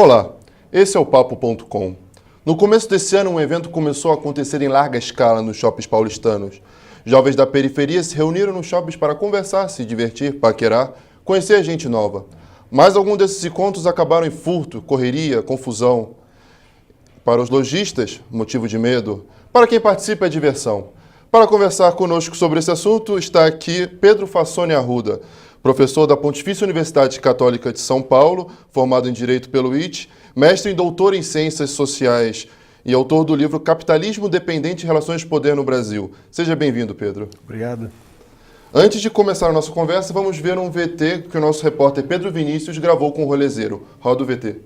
Olá, esse é o Papo.com. No começo desse ano, um evento começou a acontecer em larga escala nos shoppings paulistanos. Jovens da periferia se reuniram nos shoppings para conversar, se divertir, paquerar, conhecer gente nova. Mas alguns desses encontros acabaram em furto, correria, confusão. Para os lojistas, motivo de medo. Para quem participa, é diversão. Para conversar conosco sobre esse assunto, está aqui Pedro Fassoni Arruda, professor da Pontifícia Universidade Católica de São Paulo, formado em Direito pelo ITE, mestre e doutor em Ciências Sociais e autor do livro Capitalismo Dependente e Relações de Poder no Brasil. Seja bem-vindo, Pedro. Obrigado. Antes de começar a nossa conversa, vamos ver um VT que o nosso repórter Pedro Vinícius gravou com o rolezeiro. Roda o VT.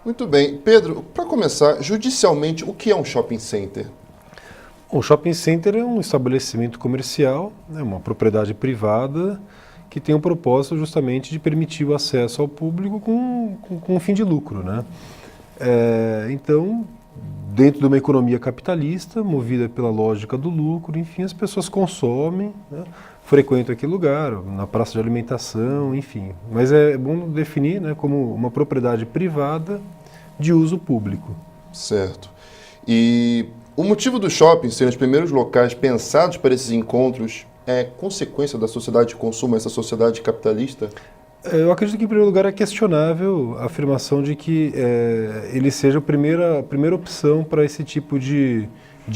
Muito bem. Pedro, para começar, judicialmente, o que é um shopping center? O shopping center é um estabelecimento comercial, uma propriedade privada que tem o propósito justamente de permitir o acesso ao público com um fim de lucro, né? Então, dentro de uma economia capitalista, movida pela lógica do lucro, enfim, as pessoas consomem, né, frequentam aquele lugar, na praça de alimentação, enfim. Mas é bom definir, né, como uma propriedade privada de uso público. Certo. E o motivo do shopping serem os primeiros locais pensados para esses encontros é consequência da sociedade de consumo, essa sociedade capitalista? Eu acredito que, em primeiro lugar, é questionável a afirmação de que ele seja a primeira opção para esse tipo de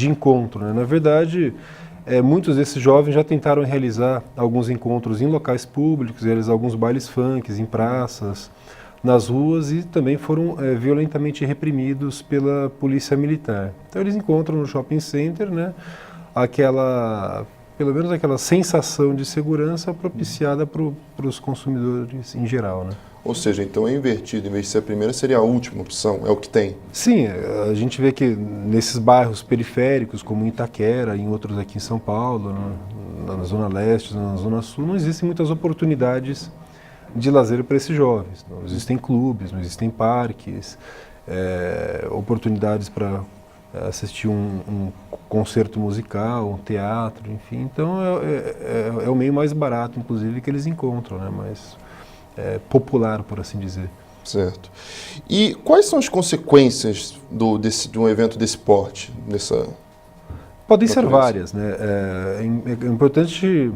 encontro, né? Na verdade, muitos desses jovens já tentaram realizar alguns encontros em locais públicos, realizar alguns bailes funk em praças, nas ruas, e também foram violentamente reprimidos pela polícia militar. Então eles encontram no shopping center, né, pelo menos aquela sensação de segurança propiciada para os consumidores em geral, né? Ou seja, então é invertido, em vez de ser a primeira, seria a última opção, é o que tem. Sim, a gente vê que nesses bairros periféricos, como em Itaquera, em outros aqui em São Paulo, na Zona Leste, na Zona Sul, não existem muitas oportunidades de lazer para esses jovens. Não existem clubes, não existem parques, oportunidades para assistir um concerto musical, um teatro, enfim. Então é o meio mais barato, inclusive, que eles encontram, né? Mais popular, por assim dizer. Certo. E quais são as consequências de um evento desse porte? Podem ser várias, né? É importante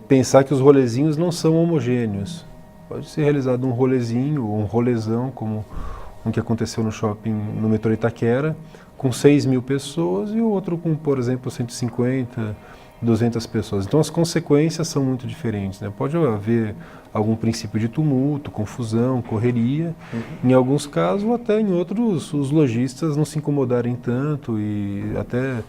pensar que os rolezinhos não são homogêneos. Pode ser realizado um rolezinho, ou um rolezão, como o que aconteceu no shopping no metrô Itaquera, com 6.000 pessoas, e o outro com, por exemplo, 150, 200 pessoas. Então as consequências são muito diferentes, né? Pode haver algum princípio de tumulto, confusão, correria. Em alguns casos, ou até em outros, os lojistas não se incomodarem tanto e até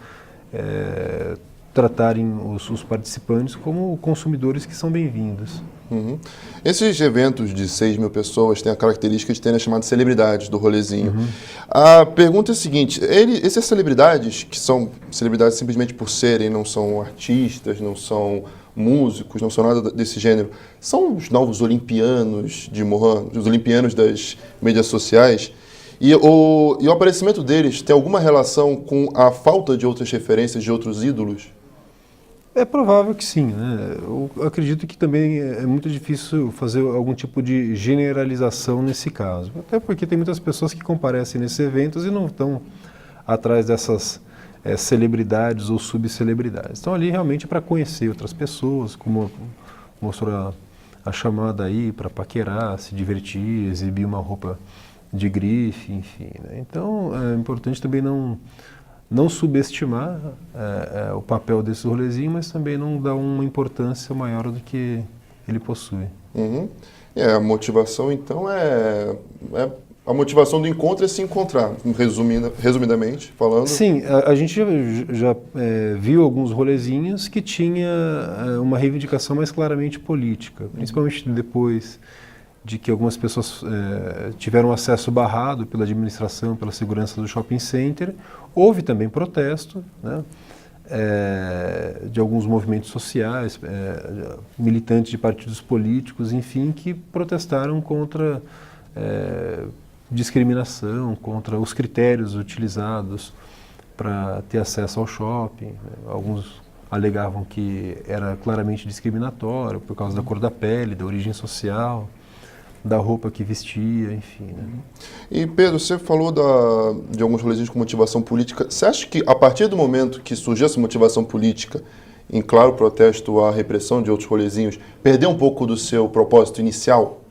tratarem os participantes como consumidores que são bem-vindos. Uhum. Esses eventos de 6.000 pessoas têm a característica de terem as chamadas celebridades do rolezinho. Uhum. A pergunta é a seguinte, essas celebridades, que são celebridades simplesmente por serem, não são artistas, não são músicos, não são nada desse gênero, são os novos olimpianos de Mohan, os olimpianos das mídias sociais? E o aparecimento deles tem alguma relação com a falta de outras referências, de outros ídolos? É provável que sim, né? Eu acredito que também é muito difícil fazer algum tipo de generalização nesse caso. Até porque tem muitas pessoas que comparecem nesses eventos e não estão atrás dessas celebridades ou subcelebridades. Estão ali realmente para conhecer outras pessoas, como mostrou a chamada aí, para paquerar, se divertir, exibir uma roupa de grife, enfim, né? Então é importante também não subestimar o papel desse rolezinho, mas também não dar uma importância maior do que ele possui. Uhum. A motivação, então, a motivação do encontro é se encontrar, resumidamente falando. Sim, a gente já viu alguns rolezinhos que tinha uma reivindicação mais claramente política, principalmente depois de que algumas pessoas tiveram acesso barrado pela administração, pela segurança do shopping center. Houve também protesto, né, de alguns movimentos sociais, militantes de partidos políticos, enfim, que protestaram contra discriminação, contra os critérios utilizados para ter acesso ao shopping, né. Alguns alegavam que era claramente discriminatório por causa da cor da pele, da origem social, da roupa que vestia, enfim, né? E Pedro, você falou de alguns rolezinhos com motivação política. Você acha que a partir do momento que surgiu essa motivação política, em claro protesto à repressão de outros rolezinhos, perdeu um pouco do seu propósito inicial?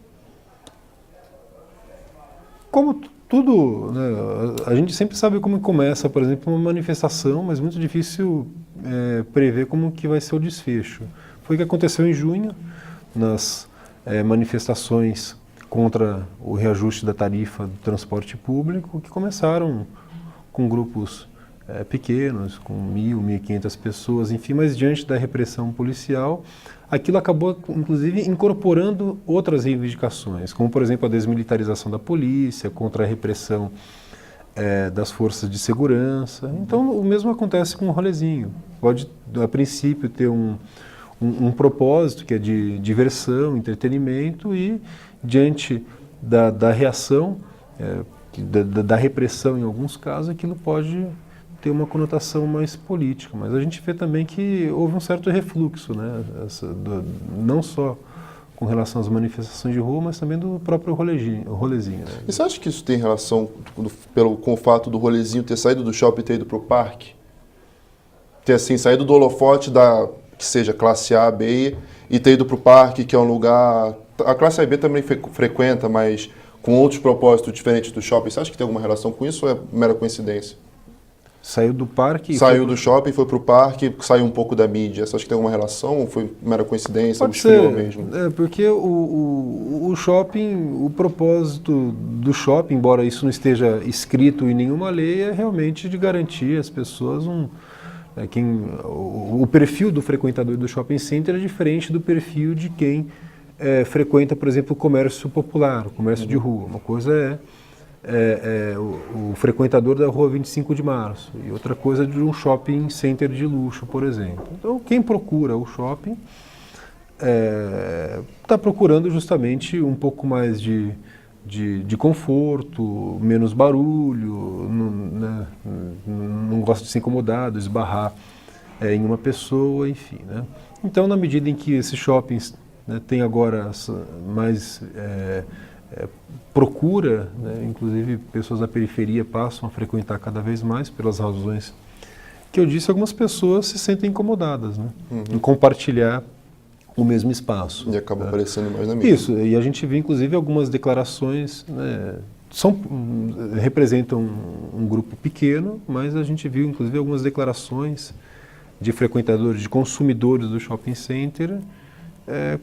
Como tudo, né, a gente sempre sabe como começa, por exemplo, uma manifestação, mas muito difícil prever como que vai ser o desfecho. Foi o que aconteceu em junho, nas manifestações contra o reajuste da tarifa do transporte público, que começaram com grupos pequenos, com 1.000, 1.500 pessoas, enfim, mas diante da repressão policial, aquilo acabou, inclusive, incorporando outras reivindicações, como, por exemplo, a desmilitarização da polícia, contra a repressão das forças de segurança. Então, o mesmo acontece com o rolezinho. Pode, a princípio, ter um propósito que é de diversão, entretenimento, e diante da reação, da repressão em alguns casos, aquilo pode ter uma conotação mais política. Mas a gente vê também que houve um certo refluxo, né? Não só com relação às manifestações de rua, mas também do próprio rolezinho, né? E você acha que isso tem relação com o fato do rolezinho ter saído do shopping e ter ido para o parque? Ter assim, saído do holofote que seja classe A, B, e ter ido para o parque, que é um lugar... A classe A e B também frequenta, mas com outros propósitos diferentes do shopping. Você acha que tem alguma relação com isso ou é mera coincidência? Saiu do parque... Saiu do shopping, foi para o parque, saiu um pouco da mídia. Você acha que tem alguma relação ou foi mera coincidência? Pode ser, mesmo? Porque o shopping, o propósito do shopping, embora isso não esteja escrito em nenhuma lei, é realmente de garantir às pessoas o perfil do frequentador do shopping center é diferente do perfil de quem frequenta, por exemplo, o comércio popular, o comércio de rua. Uma coisa o frequentador da rua 25 de março e outra coisa de um shopping center de luxo, por exemplo. Então, quem procura o shopping está procurando justamente um pouco mais de conforto, menos barulho, não gosta de ser incomodado, esbarrar em uma pessoa, enfim, né? Então, na medida em que esses shoppings, né, têm agora mais procura, né, inclusive pessoas da periferia passam a frequentar cada vez mais pelas razões que eu disse, algumas pessoas se sentem incomodadas, né, em compartilhar o mesmo espaço. E acaba aparecendo mais na mídia. Isso, e a gente vê inclusive algumas declarações, né, representam um grupo pequeno, mas a gente viu inclusive algumas declarações de frequentadores, de consumidores do shopping center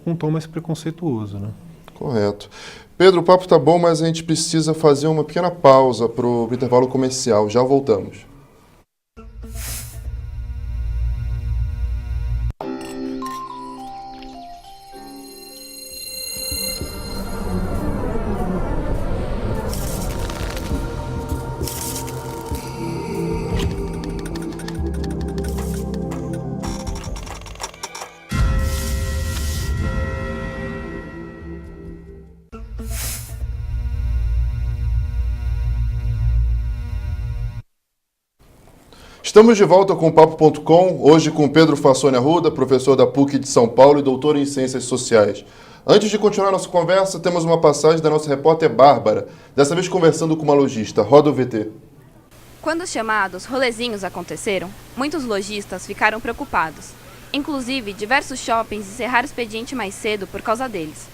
com um tom mais preconceituoso, né? Correto. Pedro, o papo tá bom, mas a gente precisa fazer uma pequena pausa para o intervalo comercial. Já voltamos. Estamos de volta com o Papo.com, hoje com Pedro Fassoni Arruda, professor da PUC de São Paulo e doutor em Ciências Sociais. Antes de continuar nossa conversa, temos uma passagem da nossa repórter Bárbara, dessa vez conversando com uma lojista. Roda o VT. Quando os chamados rolezinhos aconteceram, muitos lojistas ficaram preocupados. Inclusive, diversos shoppings encerraram o expediente mais cedo por causa deles.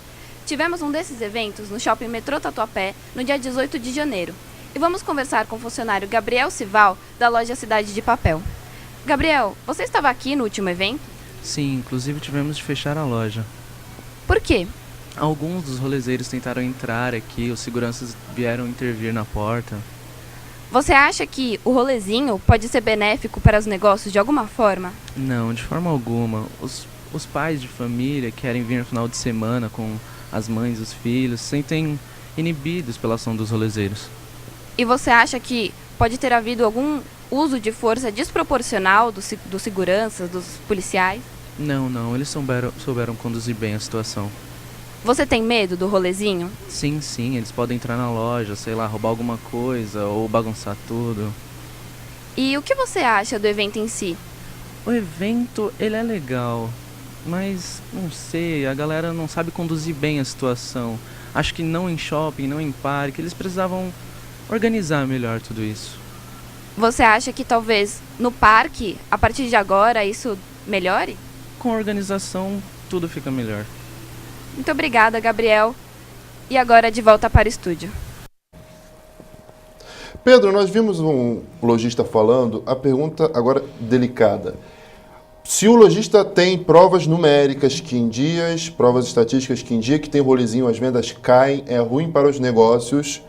Tivemos um desses eventos no Shopping Metrô Tatuapé no dia 18 de janeiro. E vamos conversar com o funcionário Gabriel Sival, da loja Cidade de Papel. Gabriel, você estava aqui no último evento? Sim, inclusive tivemos de fechar a loja. Por quê? Alguns dos rolezeiros tentaram entrar aqui, os seguranças vieram intervir na porta. Você acha que o rolezinho pode ser benéfico para os negócios de alguma forma? Não, de forma alguma. Os pais de família querem vir no final de semana com as mães e os filhos, se sentem inibidos pela ação dos rolezeiros. E você acha que pode ter havido algum uso de força desproporcional dos seguranças, dos policiais? Não, eles souberam conduzir bem a situação. Você tem medo do rolezinho? Sim, eles podem entrar na loja, sei lá, roubar alguma coisa ou bagunçar tudo. E o que você acha do evento em si? O evento, ele é legal, mas não sei, a galera não sabe conduzir bem a situação. Acho que não em shopping, não em parque, eles precisavam organizar melhor tudo isso. Você acha que talvez no parque, a partir de agora, isso melhore? Com organização, tudo fica melhor. Muito obrigada, Gabriel. E agora de volta para o estúdio. Pedro, nós vimos um lojista falando, a pergunta agora delicada. Se o lojista tem provas numéricas que em dias, provas estatísticas que em dia que tem rolezinho, as vendas caem, é ruim para os negócios,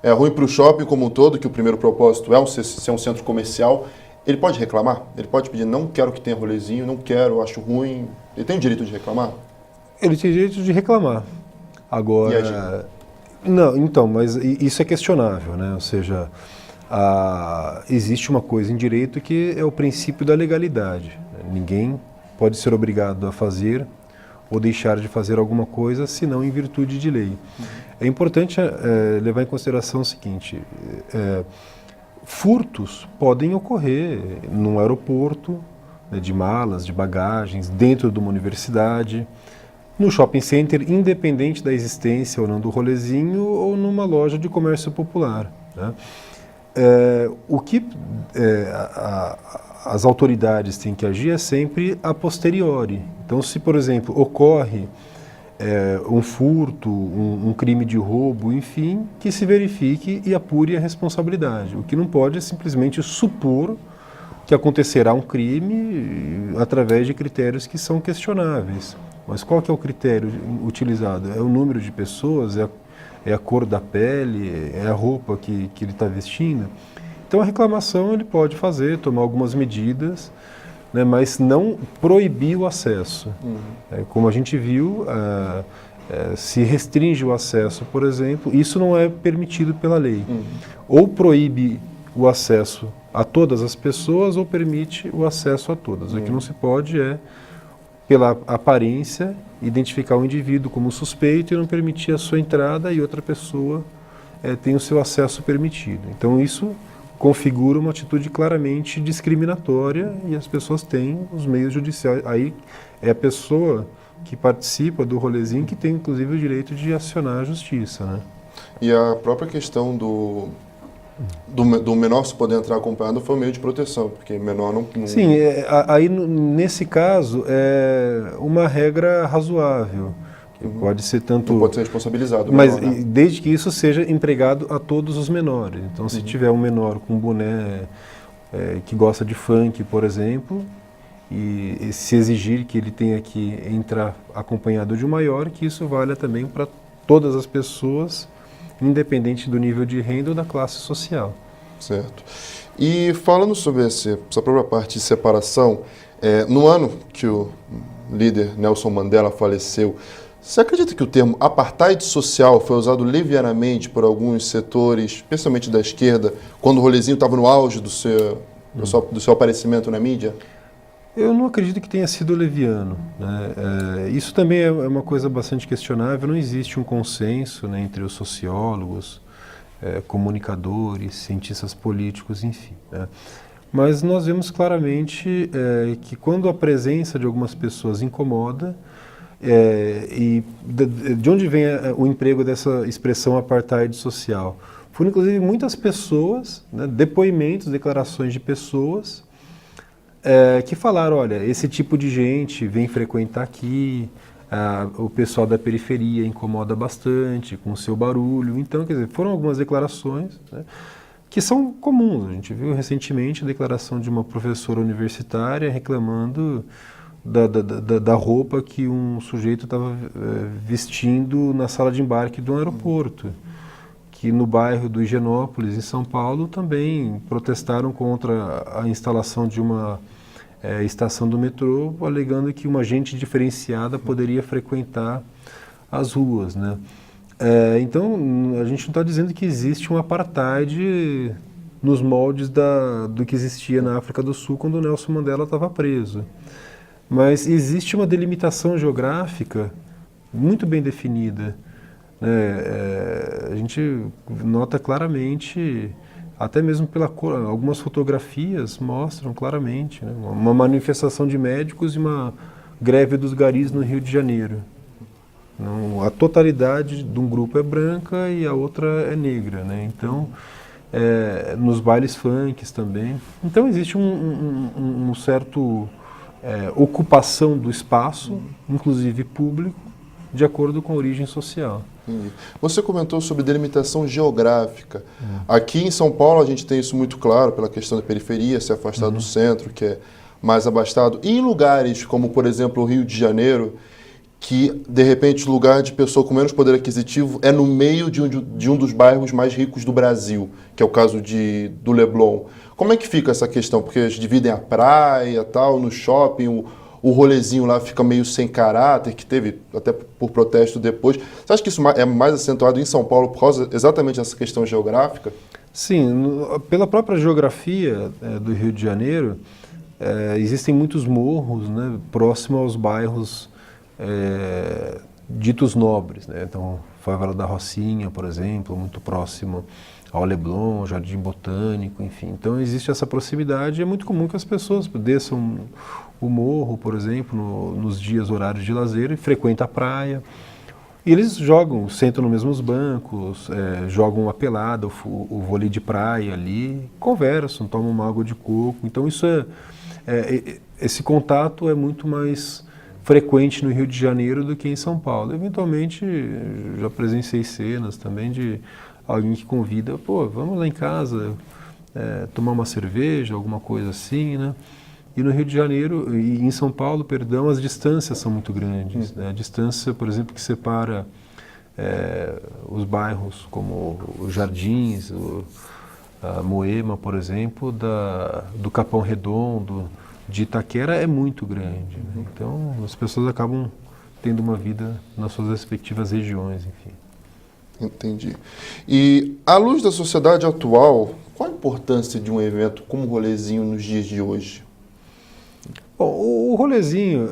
é ruim para o shopping como um todo, que o primeiro propósito é ser um centro comercial, ele pode reclamar? Ele pode pedir, não quero que tenha rolezinho, não quero, acho ruim. Ele tem o direito de reclamar? Ele tem direito de reclamar. Agora, não, então, mas isso é questionável, né? Ou seja, existe uma coisa em direito que é o princípio da legalidade. Ninguém pode ser obrigado a fazer ou deixar de fazer alguma coisa, senão em virtude de lei. É importante levar em consideração o seguinte: furtos podem ocorrer num aeroporto, né, de malas, de bagagens, dentro de uma universidade, no shopping center, independente da existência ou não do rolezinho, ou numa loja de comércio popular, né? O que as autoridades têm que agir é sempre a posteriori. Então, se, por exemplo, ocorre um furto, um crime de roubo, enfim, que se verifique e apure a responsabilidade. O que não pode é simplesmente supor que acontecerá um crime através de critérios que são questionáveis. Mas qual que é o critério utilizado? É o número de pessoas, é a cor da pele, é a roupa que ele está vestindo? Então a reclamação ele pode fazer, tomar algumas medidas, né, mas não proibir o acesso. Como a gente viu, se restringe o acesso, por exemplo, isso não é permitido pela lei. Ou proíbe o acesso a todas as pessoas ou permite o acesso a todas. O que não se pode é, pela aparência, identificar o indivíduo como suspeito e não permitir a sua entrada e outra pessoa tem o seu acesso permitido. Então isso configura uma atitude claramente discriminatória e as pessoas têm os meios judiciais. Aí é a pessoa que participa do rolezinho que tem inclusive o direito de acionar a justiça, né? E a própria questão do menor se poder entrar acompanhado foi um meio de proteção, porque menor não... Sim, aí nesse caso é uma regra razoável, que pode ser tanto... Não pode ser responsabilizado. Mas menor, né? desde que isso seja empregado a todos os menores. Então, se tiver um menor com um boné que gosta de funk, por exemplo, e se exigir que ele tenha que entrar acompanhado de um maior, que isso valha também para todas as pessoas, independente do nível de renda ou da classe social. Certo. E falando sobre essa própria parte de separação, no ano que o líder Nelson Mandela faleceu, você acredita que o termo apartheid social foi usado levianamente por alguns setores, especialmente da esquerda, quando o rolezinho estava no auge do seu aparecimento na mídia? Eu não acredito que tenha sido leviano, né? Isso também é uma coisa bastante questionável. Não existe um consenso, né, entre os sociólogos, comunicadores, cientistas políticos, enfim, né? Mas nós vemos claramente que quando a presença de algumas pessoas incomoda, e de onde vem o emprego dessa expressão apartheid social? Foram inclusive muitas pessoas, né, depoimentos, declarações de pessoas que falaram, olha, esse tipo de gente vem frequentar aqui, o pessoal da periferia incomoda bastante com o seu barulho. Então, quer dizer, foram algumas declarações, né, que são comuns. A gente viu recentemente a declaração de uma professora universitária reclamando da roupa que um sujeito estava vestindo na sala de embarque de um aeroporto, que no bairro do Higienópolis, em São Paulo, também protestaram contra a instalação de uma estação do metrô, alegando que uma gente diferenciada poderia frequentar as ruas, né? Então, a gente não está dizendo que existe um apartheid nos moldes do que existia na África do Sul quando o Nelson Mandela estava preso. Mas existe uma delimitação geográfica muito bem definida, né? A gente nota claramente, até mesmo pela cor, algumas fotografias mostram claramente, né, uma manifestação de médicos e uma greve dos garis no Rio de Janeiro. Não, a totalidade de um grupo é branca e a outra é negra, né? Então, nos bailes funks também. Então existe um certo ocupação do espaço, inclusive público, de acordo com a origem social. Você comentou sobre delimitação geográfica. Aqui em São Paulo a gente tem isso muito claro pela questão da periferia, se afastar do centro, que é mais abastado. E em lugares como, por exemplo, o Rio de Janeiro, que, de repente, o lugar de pessoa com menos poder aquisitivo é no meio de um dos bairros mais ricos do Brasil, que é o caso do Leblon. Como é que fica essa questão? Porque eles dividem a praia, tal, no shopping, o rolezinho lá fica meio sem caráter, que teve até por protesto depois. Você acha que isso é mais acentuado em São Paulo por causa exatamente dessa questão geográfica? Sim, pela própria geografia do Rio de Janeiro, existem muitos morros, né, próximo aos bairros ditos nobres, né? Então, Favela da Rocinha, por exemplo, muito próximo ao Leblon, Jardim Botânico, enfim. Então, existe essa proximidade e é muito comum que as pessoas desçam o morro, por exemplo, nos dias, horários de lazer e frequentam a praia. E eles sentam nos mesmos bancos, jogam uma pelada, o vôlei de praia ali, conversam, tomam uma água de coco. Então, esse contato é muito mais frequente no Rio de Janeiro do que em São Paulo. Eventualmente, já presenciei cenas também de alguém que convida, pô, vamos lá em casa tomar uma cerveja, alguma coisa assim, né? E no Rio de Janeiro, e em São Paulo, perdão, as distâncias são muito grandes, né? A distância, por exemplo, que separa os bairros como os Jardins, a Moema, por exemplo, do Capão Redondo, de Itaquera é muito grande, né? Então as pessoas acabam tendo uma vida nas suas respectivas regiões, enfim. Entendi. E à luz da sociedade atual, qual a importância de um evento como o Rolezinho nos dias de hoje? Bom, o rolezinho,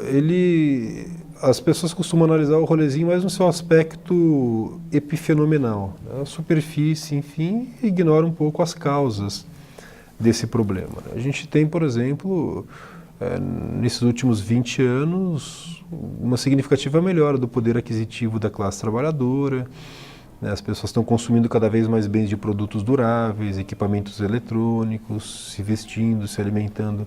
as pessoas costumam analisar o rolezinho mais no seu aspecto epifenomenal, né? A superfície, enfim, ignora um pouco as causas desse problema. A gente tem, por exemplo, nesses últimos 20 anos, uma significativa melhora do poder aquisitivo da classe trabalhadora, né? As pessoas estão consumindo cada vez mais bens de produtos duráveis, equipamentos eletrônicos, se vestindo, se alimentando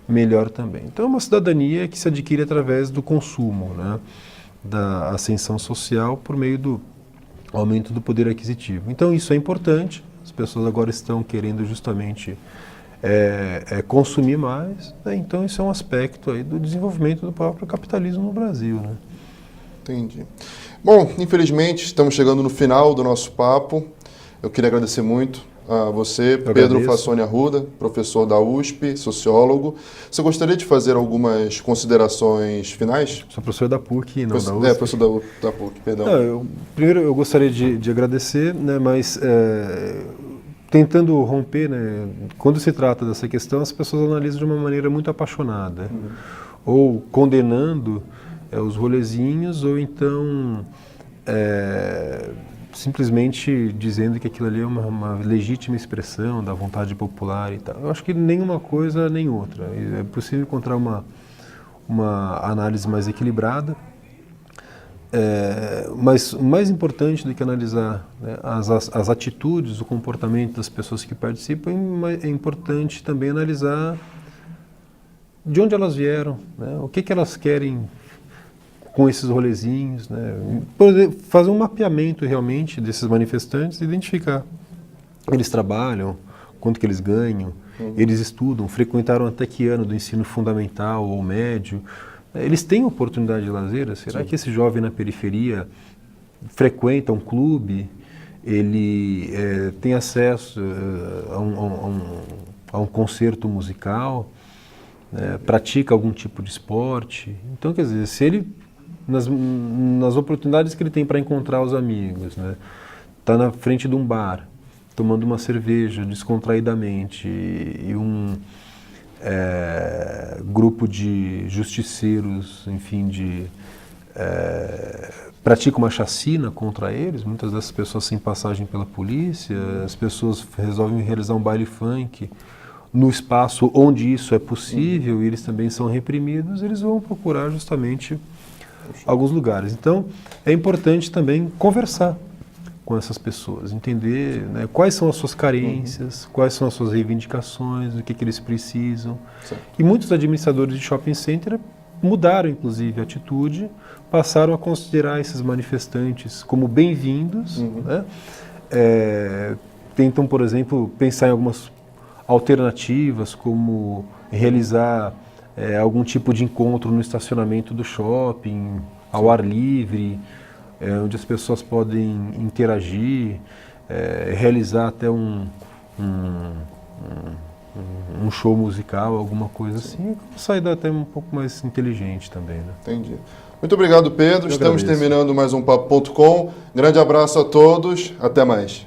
melhor também. Então é uma cidadania que se adquire através do consumo, né? Da ascensão social por meio do aumento do poder aquisitivo. Então isso é importante. As pessoas agora estão querendo justamente consumir mais, né? Então isso é um aspecto aí do desenvolvimento do próprio capitalismo no Brasil, né? Entendi. Bom, infelizmente estamos chegando no final do nosso papo. Eu queria agradecer muito a você, Pedro Fassoni Arruda, professor da USP, sociólogo. Você gostaria de fazer algumas considerações finais? Sou professor da PUC, não da USP. Professor da PUC, perdão. Primeiro eu gostaria de agradecer, né, mas tentando romper, né, quando se trata dessa questão, as pessoas analisam de uma maneira muito apaixonada, ou condenando os rolezinhos, ou então simplesmente dizendo que aquilo ali é uma legítima expressão da vontade popular e tal. Eu acho que nenhuma coisa nem outra. É possível encontrar uma análise mais equilibrada, mas o mais importante do que analisar, né, as atitudes, o comportamento das pessoas que participam, é importante também analisar de onde elas vieram, né, o que elas querem com esses rolezinhos, né, fazer um mapeamento realmente desses manifestantes, identificar. Eles trabalham, quanto que eles ganham, eles estudam, frequentaram até que ano do ensino fundamental ou médio, eles têm oportunidade de lazer? Será que esse jovem na periferia frequenta um clube, ele tem acesso a um concerto musical, pratica algum tipo de esporte? Então, quer dizer, se ele, nas oportunidades que ele tem para encontrar os amigos, né, tá na frente de um bar, tomando uma cerveja descontraidamente, e um grupo de justiceiros, enfim, pratica uma chacina contra eles, muitas dessas pessoas sem passagem pela polícia, as pessoas resolvem realizar um baile funk no espaço onde isso é possível, e eles também são reprimidos, eles vão procurar justamente alguns lugares. Então, é importante também conversar com essas pessoas, entender, né, quais são as suas carências, quais são as suas reivindicações, o que eles precisam. Certo. E muitos administradores de shopping center mudaram, inclusive, a atitude, passaram a considerar esses manifestantes como bem-vindos, né? Tentam, por exemplo, pensar em algumas alternativas, como realizar algum tipo de encontro no estacionamento do shopping, ao ar livre, onde as pessoas podem interagir, realizar até um show musical, alguma coisa assim, sair até um pouco mais inteligente também, né? Entendi. Muito obrigado, Pedro. Eu Estamos agradeço. terminando mais um Papo.com. Grande abraço a todos. Até mais.